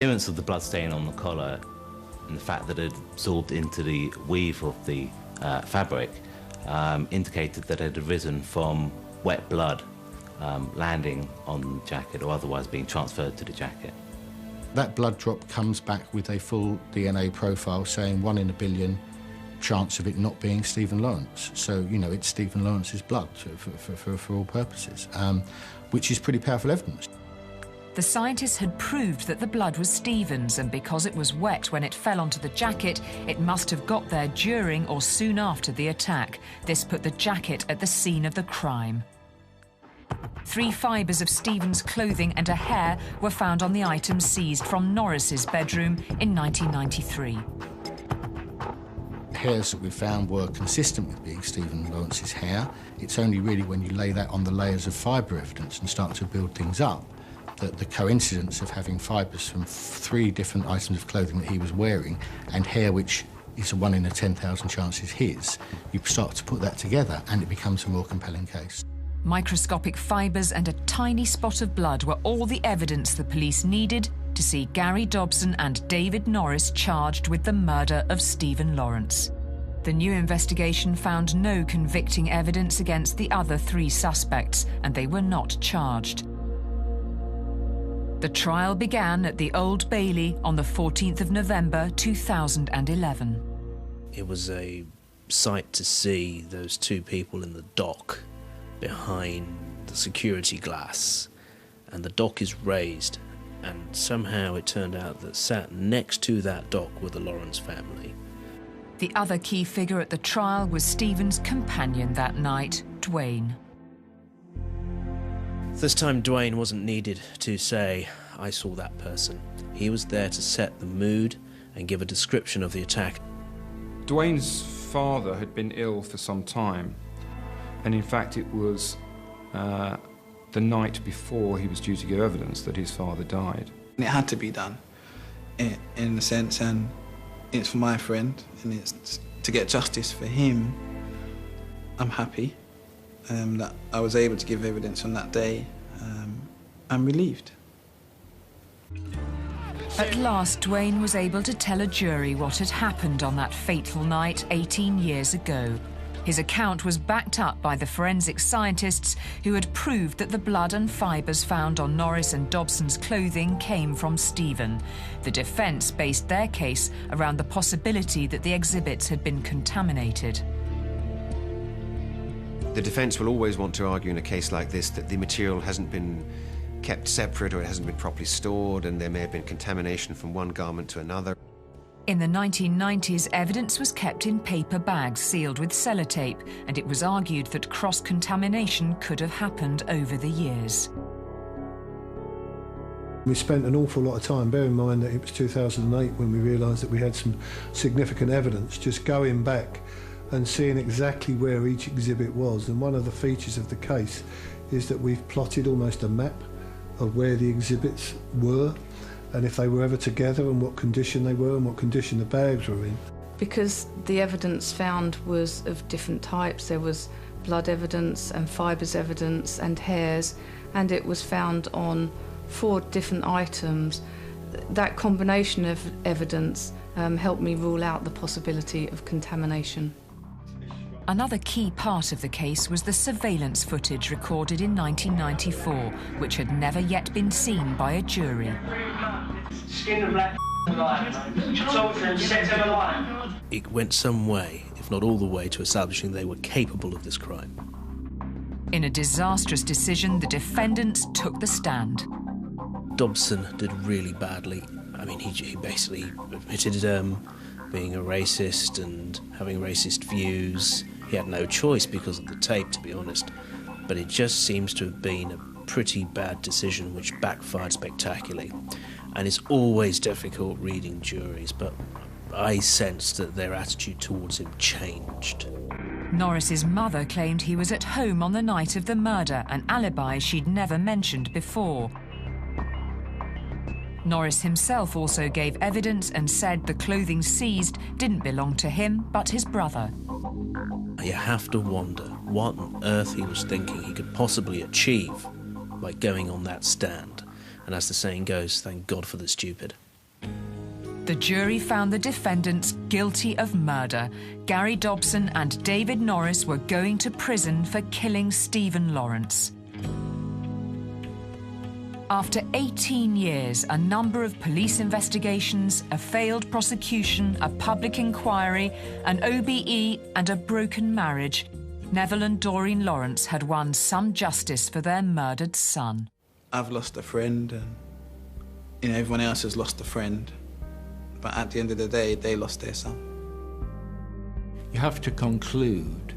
appearance of the bloodstain on the collar and the fact that it had absorbed into the weave of the fabric indicated that it had arisen from wet blood landing on the jacket or otherwise being transferred to the jacket. That blood drop comes back with a full DNA profile saying 1 in a billion chance of it not being Stephen Lawrence. So, you know, it's Stephen Lawrence's blood for all purposes, which is pretty powerful evidence. The scientists had proved that the blood was Stephen's, and because it was wet when it fell onto the jacket, it must have got there during or soon after the attack. This put the jacket at the scene of the crime. 3 fibres of Stephen's clothing and a hair were found on the items seized from Norris's bedroom in 1993. The hairs that we found were consistent with being Stephen Lawrence's hair. It's only really when you lay that on the layers of fibre evidence and start to build things up that the coincidence of having fibres from 3 different items of clothing that he was wearing and hair which is a 1 in a 10,000 chance is his, you start to put that together and it becomes a more compelling case. Microscopic fibres and a tiny spot of blood were all the evidence the police needed to see Gary Dobson and David Norris charged with the murder of Stephen Lawrence. The new investigation found no convicting evidence against the other 3 suspects, and they were not charged. The trial began at the Old Bailey on the 14th of November 2011. It was a sight to see those 2 people in the dock behind the security glass, and the dock is raised, and somehow it turned out that sat next to that dock were the Lawrence family. The other key figure at the trial was Stephen's companion that night, Duwayne. This time Duwayne wasn't needed to say, "I saw that person." He was there to set the mood and give a description of the attack. Duwayne's father had been ill for some time, and in fact it was the night before he was due to give evidence that his father died. It had to be done, in a sense, and it's for my friend, and it's to get justice for him. I'm happy that I was able to give evidence on that day. I'm relieved. At last, Duwayne was able to tell a jury what had happened on that fateful night 18 years ago. His account was backed up by the forensic scientists who had proved that the blood and fibres found on Norris and Dobson's clothing came from Stephen. The defence based their case around the possibility that the exhibits had been contaminated. The defence will always want to argue in a case like this that the material hasn't been kept separate or it hasn't been properly stored and there may have been contamination from one garment to another. In the 1990s, evidence was kept in paper bags sealed with sellotape, and it was argued that cross-contamination could have happened over the years. We spent an awful lot of time, bear in mind that it was 2008 when we realised that we had some significant evidence, just going back and seeing exactly where each exhibit was. And one of the features of the case is that we've plotted almost a map of where the exhibits were and if they were ever together and what condition they were and what condition the bags were in. Because the evidence found was of different types, there was blood evidence and fibres evidence and hairs, and it was found on 4 different items. That combination of evidence helped me rule out the possibility of contamination. Another key part of the case was the surveillance footage recorded in 1994, which had never yet been seen by a jury. It went some way, if not all the way, to establishing they were capable of this crime. In a disastrous decision, the defendants took the stand. Dobson did really badly. I mean, he basically admitted being a racist and having racist views. He had no choice because of the tape, to be honest. But it just seems to have been a pretty bad decision which backfired spectacularly. And it's always difficult reading juries, but I sensed that their attitude towards him changed. Norris's mother claimed he was at home on the night of the murder, an alibi she'd never mentioned before. Norris himself also gave evidence and said the clothing seized didn't belong to him, but his brother. You have to wonder what on earth he was thinking he could possibly achieve by going on that stand. And as the saying goes, thank God for the stupid. The jury found the defendants guilty of murder. Gary Dobson and David Norris were going to prison for killing Stephen Lawrence. After 18 years, a number of police investigations, a failed prosecution, a public inquiry, an OBE and a broken marriage, Neville and Doreen Lawrence had won some justice for their murdered son. I've lost a friend and everyone else has lost a friend. But at the end of the day, they lost their son. You have to conclude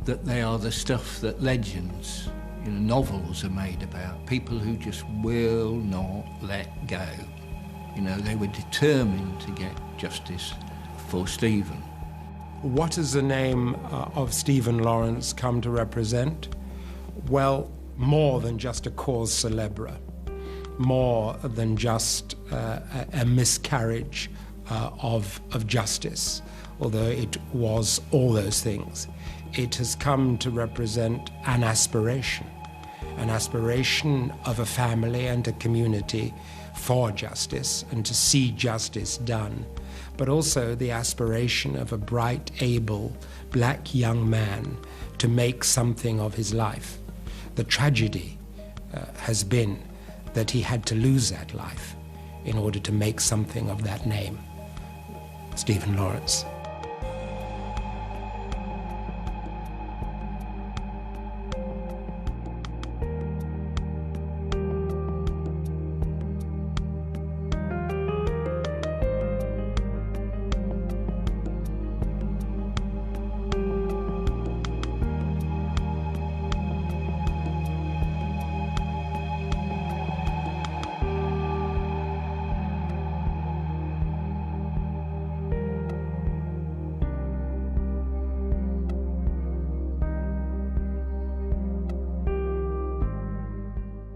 that they are the stuff that legends, novels are made about, people who just will not let go. They were determined to get justice for Stephen. What does the name of Stephen Lawrence come to represent? Well, more than just a cause célèbre, more than just a miscarriage of justice, although it was all those things. It has come to represent an aspiration of a family and a community for justice and to see justice done, but also the aspiration of a bright, able, black young man to make something of his life. The tragedy has been that he had to lose that life in order to make something of that name, Stephen Lawrence.